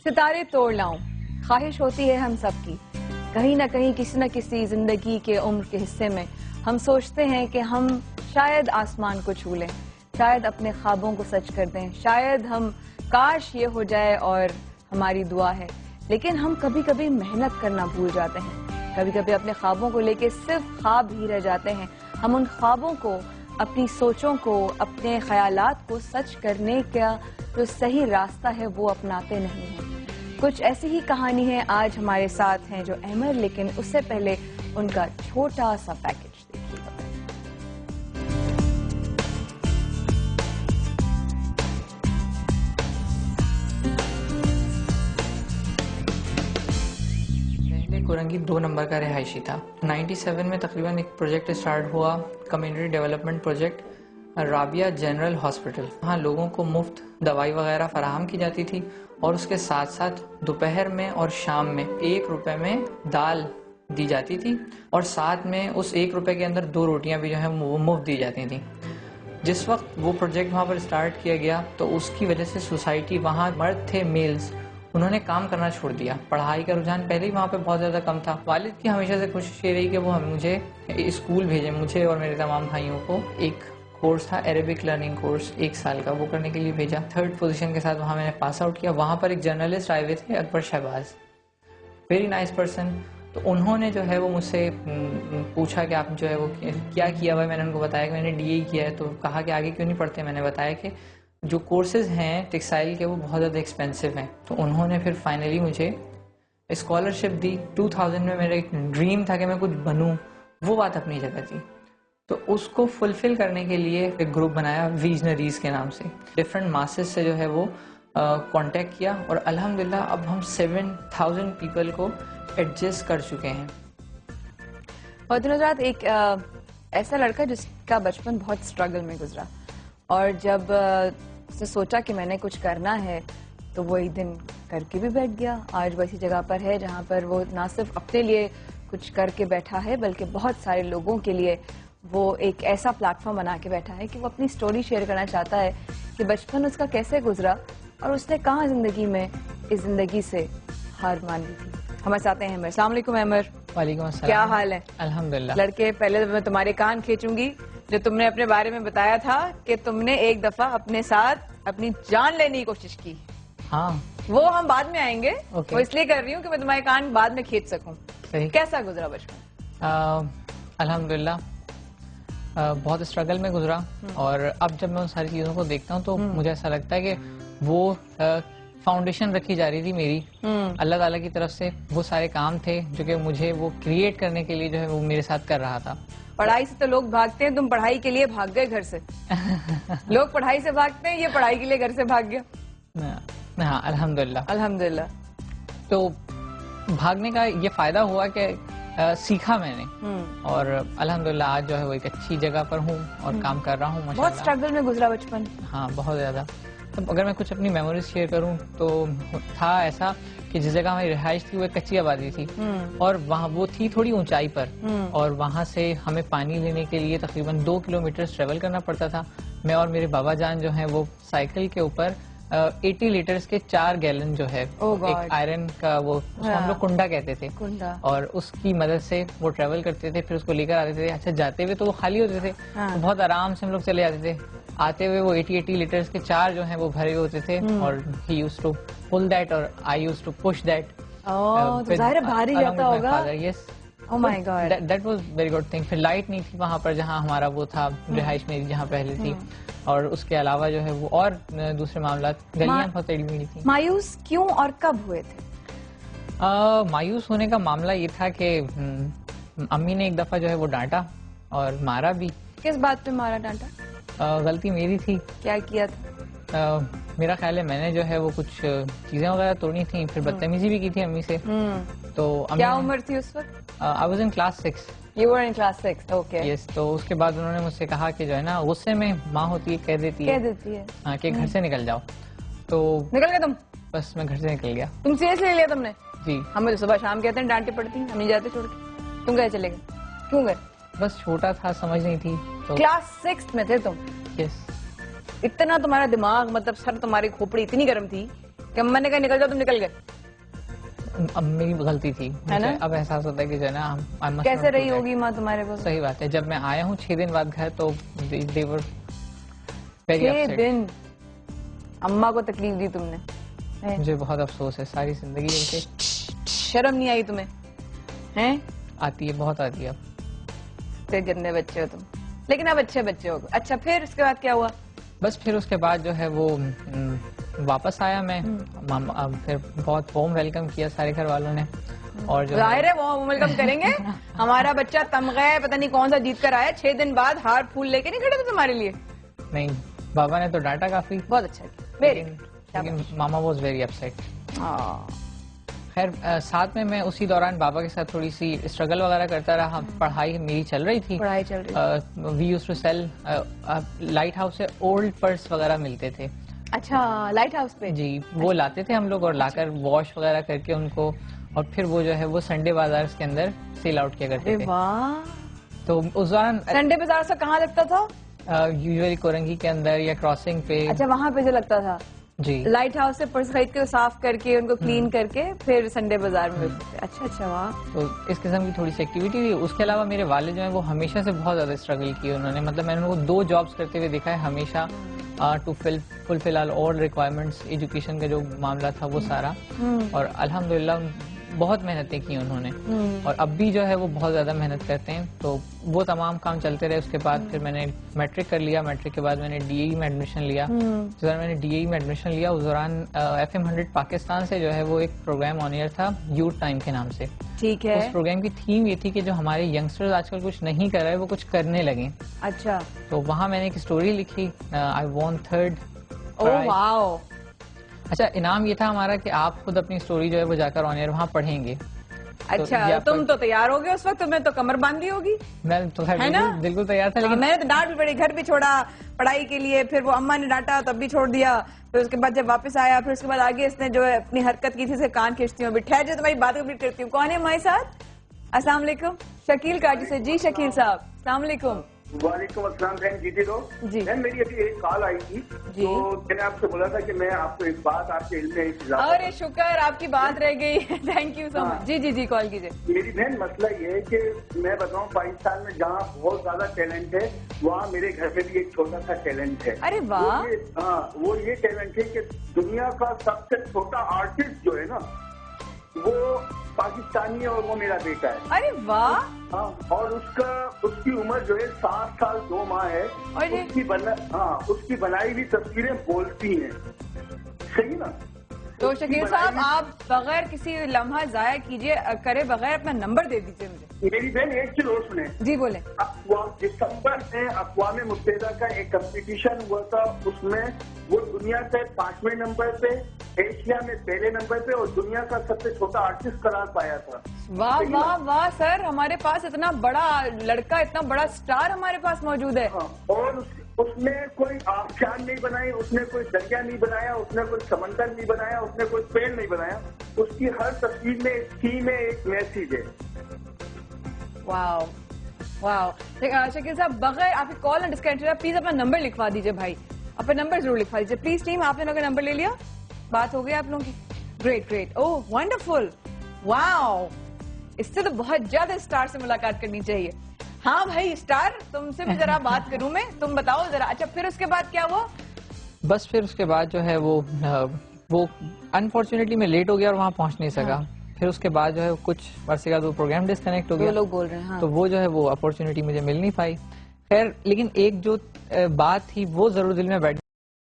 ستارے توڑ لاؤں خواہش ہوتی ہے ہم سب کی، کہیں نہ کہیں کسی نہ کسی زندگی کے عمر کے حصے میں ہم سوچتے ہیں کہ ہم شاید آسمان کو چھو لیں، شاید اپنے خوابوں کو سچ کر دیں، شاید ہم کاش یہ ہو جائے اور ہماری دعا ہے، لیکن ہم کبھی کبھی محنت کرنا بھول جاتے ہیں، کبھی کبھی اپنے خوابوں کو لے کے صرف خواب ہی رہ جاتے ہیں، ہم ان خوابوں کو، اپنی سوچوں کو، اپنے خیالات کو سچ کرنے کا جو صحیح راستہ ہے وہ اپناتے نہیں ہیں۔ کچھ ایسی ہی کہانی ہے آج ہمارے ساتھ ہیں جو احمر، لیکن اس سے پہلے ان کا چھوٹا سا پیکج دیکھیے گا۔ کورنگی 2 نمبر کا رہائشی تھا۔ 97 میں تقریباً ایک پروجیکٹ اسٹارٹ ہوا، community development project Rabia general hospital. وہاں لوگوں کو مفت دوائی وغیرہ فراہم کی جاتی تھی، اور اس کے ساتھ ساتھ دوپہر میں اور شام میں 1 روپے میں دال دی جاتی تھی، اور ساتھ میں اس 1 روپے کے اندر 2 روٹیاں بھی جو ہیں وہ مفت دی جاتی تھیں۔ جس وقت وہ پروجیکٹ وہاں پر اسٹارٹ کیا گیا تو اس کی وجہ سے سوسائٹی، وہاں مرد تھے میلز، انہوں نے کام کرنا چھوڑ دیا۔ پڑھائی کا رجحان پہلے ہی وہاں پہ بہت زیادہ کم تھا۔ والد کی ہمیشہ سے کوشش یہ رہی کہ وہ مجھے اسکول بھیجیں، مجھے اور میرے تمام بھائیوں کو۔ ایک کورس تھا عربک لرننگ کورس 1 سال کا، وہ کرنے کے لیے بھیجا۔ 3rd پوزیشن کے ساتھ وہاں میں نے پاس آؤٹ کیا۔ وہاں پر ایک جرنلسٹ آئے ہوئے تھے، اکبر شہباز، ویری نائس پرسن۔ تو انہوں نے جو ہے وہ مجھ سے پوچھا کہ آپ جو ہے وہ کیا کیا ہوا ہے۔ میں نے ان کو بتایا کہ میں نے ڈی اے کیا ہے۔ تو کہا کہ آگے کیوں نہیں پڑھتے؟ میں نے بتایا کہ جو کورسز ہیں ٹیکسٹائل کے وہ بہت زیادہ ایکسپینسو ہیں۔ تو انہوں نے پھر فائنلی مجھے اسکالرشپ دی۔ 2000 میں میرا ایک ڈریم تھا کہ میں کچھ بنوں، وہ بات اپنی جگہ تھی۔ تو اس کو فلفل کرنے کے لیے ایک گروپ بنایا ویژنریز کے نام سے، ڈفرینٹ ماسز سے جو ہے وہ کانٹیکٹ کیا، اور الحمدللہ اب ہم 7000 پیپل کو ایڈجسٹ کر چکے ہیں۔ اور حضرات، ایک ایسا لڑکا جس کا بچپن بہت اسٹرگل میں گزرا، اور جب اس نے سوچا کہ میں نے کچھ کرنا ہے تو وہ ایک دن کر کے بھی بیٹھ گیا۔ آج وہ ایسی جگہ پر ہے جہاں پر وہ نہ صرف اپنے لیے کچھ کر کے بیٹھا ہے بلکہ بہت سارے لوگوں کے لیے وہ ایک ایسا پلیٹ فارم بنا کے بیٹھا ہے کہ وہ اپنی سٹوری شیئر کرنا چاہتا ہے کہ بچپن اس کا کیسے گزرا اور اس نے کہاں زندگی میں اس زندگی سے ہار مان لی تھی۔ ہمارے ساتھ ہیں احمر۔ السلام علیکم احمر۔ وعلیکم السلام۔ کیا حال ہے؟ الحمدللہ۔ لڑکے، پہلے میں تمہارے کان کھینچوں گی جو تم نے اپنے بارے میں بتایا تھا کہ تم نے ایک دفعہ اپنے ساتھ اپنی جان لینے کی کوشش کی۔ ہاں، وہ ہم بعد میں آئیں گے، وہ اس لیے کر رہی ہوں کہ میں تمہارے کان بعد میں کھینچ سکوں۔ کیسا گزرا بچپن؟ الحمدللہ بہت اسٹرگل میں گزرا، اور اب جب میں ان ساری چیزوں کو دیکھتا ہوں تو مجھے ایسا لگتا ہے کہ وہ فاؤنڈیشن رکھی جا رہی تھی میری اللہ تعالیٰ کی طرف سے۔ وہ سارے کام تھے جو کہ مجھے وہ کریٹ کرنے کے لیے جو ہے وہ میرے ساتھ کر رہا تھا۔ پڑھائی سے تو لوگ بھاگتے ہیں، تم پڑھائی کے لیے بھاگ گئے گھر سے۔ لوگ پڑھائی سے بھاگتے ہیں، یہ پڑھائی کے لیے گھر سے بھاگ گیا۔ ہاں الحمدللہ۔ الحمدللہ۔ تو بھاگنے کا یہ فائدہ ہوا کہ سیکھا میں نے، اور الحمدللہ آج جو ہے وہ ایک اچھی جگہ پر ہوں اور کام کر رہا ہوں ماشاءاللہ۔ بہت اسٹرگل میں گزرا بچپن۔ ہاں بہت زیادہ۔ اگر میں کچھ اپنی میموریز شیئر کروں تو تھا ایسا کہ جس جگہ ہماری رہائش تھی وہ ایک کچی آبادی تھی، اور وہاں وہ تھی تھوڑی اونچائی پر، اور وہاں سے ہمیں پانی لینے کے لیے تقریباً 2 کلومیٹر ٹریول کرنا پڑتا تھا۔ میں اور میرے بابا جان جو ہیں وہ سائیکل کے اوپر 80 لیٹرز کے 4 گیلن جو ہے ایک آئرن کا، وہ اس کو ہم لوگ کنڈا کہتے تھے، اور اس کی مدد سے وہ ٹریول کرتے تھے، پھر اس کو لے کر آتے تھے۔ اچھا، جاتے ہوئے تو وہ خالی ہوتے تھے، بہت آرام سے ہم لوگ چلے جاتے تھے۔ آتے ہوئے وہ 80 لیٹرز کے 4 جو ہیں وہ بھرے ہوتے تھے، اور he used to pull that اور I used to push that۔ تو ظاہر بھاری جاتا ہوگا۔ Yes۔ Oh my God۔ That was very good thing۔ پھر لائٹ نہیں تھی وہاں پر جہاں ہمارا وہ تھا رہائش میری جہاں پہلے تھی، اور اس کے علاوہ جو ہے وہ اور دوسرے معاملات، گلیاں بہت ٹیڑھی میڑھی تھیں۔ مایوس کیوں اور کب ہوئے تھے؟ مایوس ہونے کا معاملہ یہ تھا کہ امی نے ایک دفعہ جو ہے وہ ڈانٹا اور مارا بھی۔ کس بات پہ مارا ڈانٹا؟ غلطی میری تھی۔ کیا کیا تھا؟ میرا خیال ہے میں نے جو ہے وہ کچھ چیزیں وغیرہ توڑی تھیں، پھر بدتمیزی بھی کی تھی امی سے۔ تو کیا عمر تھی اس وقت؟ I was in class 6۔ You were in class 6، okay۔ Yes۔ تو اس کے بعد انہوں نے مجھ سے کہا کہ جو ہے نا غصے میں ماں ہوتی ہے کہہ دیتی ہے ہاں کہ گھر سے نکل جاؤ۔ تو نکل گئے تم؟ بس میں گھر سے نکل گیا۔ تم سیریس لے لیا تم نے؟ جی۔ ہمیں تو صبح شام کہتے ہیں ڈانٹے پڑتی ہیں، ہم نہیں جاتے چھوڑ کے۔ تم گئے چلے گئے؟ کیوں گئے؟ بس چھوٹا تھا، سمجھ نہیں تھی تو۔ کلاس 6 میں تھے تم؟ یس۔ اتنا تمہارا دماغ، مطلب سر تمہاری کھوپڑی اتنی گرم تھی کہ اما نے کہا نکل جاؤ، تم نکل گئے. اب میری غلطی تھی. اب احساس ہوتا ہے کہ جو ہے نا کیسے رہی ہوگی ماں تمہارے پاس؟ صحیح بات ہے. جب میں آیا ہوں 6 دن بعد گھر تو they were very 6 upset. دن اماں کو تکلیف دی تم نے. مجھے بہت افسوس ہے ساری زندگی ان کے. شرم نہیں آئی تمہیں؟ ہیں آتی ہے، بہت آتی ہے. تے گندے بچے ہو تم، لیکن اب اچھے بچے ہو. اچھا پھر اس کے بعد کیا ہوا؟ بس پھر اس کے بعد جو ہے وہ واپس آیا میں. پھر بہت وارم ویلکم کیا سارے گھر والوں نے. اور جو ظاہر ہے وہ ویلکم کریں گے. ہمارا بچہ تمغہ پتہ نہیں کون سا جیت کر آیا، 6 دن بعد ہار پھول لے کے نہیں کھڑے تھے تمہارے لیے؟ نہیں، بابا نے تو ڈانٹا کافی. بہت اچھا کیا. لیکن ماما واز ویری اپسیٹ. خیر ساتھ میں اسی دوران بابا کے ساتھ تھوڑی سی اسٹرگل وغیرہ کرتا رہا. پڑھائی میری چل رہی تھی. We used to sell light house سے اولڈ پرس وغیرہ ملتے تھے. اچھا لائٹ ہاؤس پہ؟ جی وہ لاتے تھے ہم لوگ اور لا کر واش وغیرہ کر کے ان کو، اور پھر وہ جو ہے وہ سنڈے بازار کے اندر سیل آؤٹ کیا کرتے تھے. تو اس دوران سنڈے بازار سے کہاں لگتا تھا؟ یوزلی کورنگی کے اندر یا کراسنگ پہ. اچھا وہاں پہ جو لگتا تھا جی. لائٹ ہاؤس سے پرس خرید کے صاف کر کے ان کو کلین کر کے پھر سنڈے بازار میں ملتے تھے. اچھا اچھا واہ. تو اس قسم کی تھوڑی سی ایکٹیویٹی تھی. اس کے علاوہ میرے والد جو ہیں وہ ہمیشہ سے بہت زیادہ اسٹرگل کی انہوں نے. مطلب میں نے ان کو 2 جابس کرتے ہوئے دیکھا ہے ہمیشہ to fulfil all requirements. Education کا جو معاملہ تھا وہ سارا. اور الحمدللہ بہت محنتیں کی انہوں نے، اور اب بھی جو ہے وہ بہت زیادہ محنت کرتے ہیں. تو وہ تمام کام چلتے رہے. اس کے بعد پھر میں نے میٹرک کر لیا. میٹرک کے بعد میں نے ڈی اے میں ایڈمیشن لیا. جس دوران میں نے ڈی اے میں ایڈمیشن لیا اس دوران FM 100 پاکستان سے جو ہے وہ ایک پروگرام آن ایئر تھا یوتھ ٹائم کے نام سے. ٹھیک ہے. اس پروگرام کی تھیم یہ تھی کہ جو ہمارے ینگسٹرز آج کل کچھ نہیں کر رہے وہ کچھ کرنے لگیں. اچھا. تو وہاں میں نے ایک اسٹوری لکھی. آئی وون 3rd. اوہ واو. اچھا انعام یہ تھا ہمارا کہ آپ خود اپنی اسٹوری جو ہے وہ جا کر آن ایئر وہاں پڑھیں گے. اچھا تم تو تیار ہو گئے اس وقت؟ تمہیں تو کمر باندھی ہوگی. میں تو بالکل تیار تھا، لیکن میں نے تو ڈانٹ بھی پڑی، گھر بھی چھوڑا پڑھائی کے لیے، پھر وہ اما نے ڈانٹا تب بھی چھوڑ دیا. پھر اس کے بعد جب واپس آیا پھر اس کے بعد آگے اس نے جو ہے اپنی حرکت کی تھی اسے کان کھینچتی ہوں. ٹھہر جو تمہاری بات کمپلیٹ کرتی ہوں. کون ہے ہمارے ساتھ؟ السلام علیکم. شکیل کاٹی سے. جی شکیل صاحب السلام علیکم. وعلیکم السلام بہن. جیتے رہو. میم میری ابھی ایک کال آئی تھی تو میں نے آپ سے بولا تھا کہ میں آپ کو ایک بات آپ کے علم میں. ارے شکر آپ کی بات رہ گئی. تھینک یو سو مچ. جی کال کیجیے. میری بہن مسئلہ یہ ہے کہ میں بتاؤں پاکستان میں جہاں بہت زیادہ ٹیلنٹ ہے وہاں میرے گھر میں بھی ایک چھوٹا سا ٹیلنٹ ہے. ارے واہ. ہاں وہ یہ ٹیلنٹ ہے کہ دنیا کا سب سے چھوٹا آرٹسٹ جو ہے نا وہ پاکستانی ہے اور وہ میرا بیٹا ہے. ارے واہ. ہاں اور اس کی عمر جو ہے 7 سال 2 ماہ ہے. اس کی بنائی ہوئی تصویریں بولتی ہیں. صحیح نا؟ تو شکیل صاحب آپ بغیر کسی لمحہ ضائع کیجیے کرے بغیر اپنا نمبر دے دیجیے مجھے. میری بہن ایک چیز اور سنیں. جی بولیں. دسمبر میں اقوام متحدہ کا ایک کمپٹیشن ہوا تھا. اس میں وہ دنیا سے 5ویں نمبر پہ، ایشیا میں پہلے نمبر پہ اور دنیا کا سب سے چھوٹا آرٹسٹ قرار پایا تھا. واہ واہ واہ سر، ہمارے پاس اتنا بڑا لڑکا، اتنا بڑا سٹار ہمارے پاس موجود ہے. اور اس نے کوئی آبشار نہیں بنائی، اس نے کوئی دریا نہیں بنایا، اس نے کوئی سمندر نہیں بنایا، اس نے کوئی پیڑ نہیں بنایا. اس کی ہر تصویر میں ایک تھیم ہے، ایک میسج ہے. واو واو. شکیل صاحب بغیر آپ کی کال نہ ڈسکنیکٹ ہو پلیز اپنا نمبر لکھوا دیجیے. بھائی اپنا نمبر ضرور لکھوا دیجیے پلیز. ٹیم آپ نے لوگوں کا نمبر لے لیا؟ بات ہو گئی آپ لوگوں کی؟ Great great. Oh wonderful. Wow. اس سے تو بہت زیادہ اسٹار سے ملاقات کرنی چاہیے. ہاں بھائی اسٹار تم سے بھی ذرا بات کروں میں، تم بتاؤ ذرا. اچھا پھر اس کے بعد کیا ہوا؟ بس پھر اس کے بعد جو ہے وہ انفارچونیٹلی میں لیٹ ہو گیا اور وہاں پہنچ نہیں سکا. پھر اس کے بعد جو ہے کچھ عرصے کا پروگرام ڈسکنیکٹ ہو گیا. لوگ بول رہے ہیں تو وہ جو ہے وہ اپورچونیٹی مجھے مل نہیں پائی. خیر لیکن ایک جو بات تھی وہ ضرور دل میں بیٹھ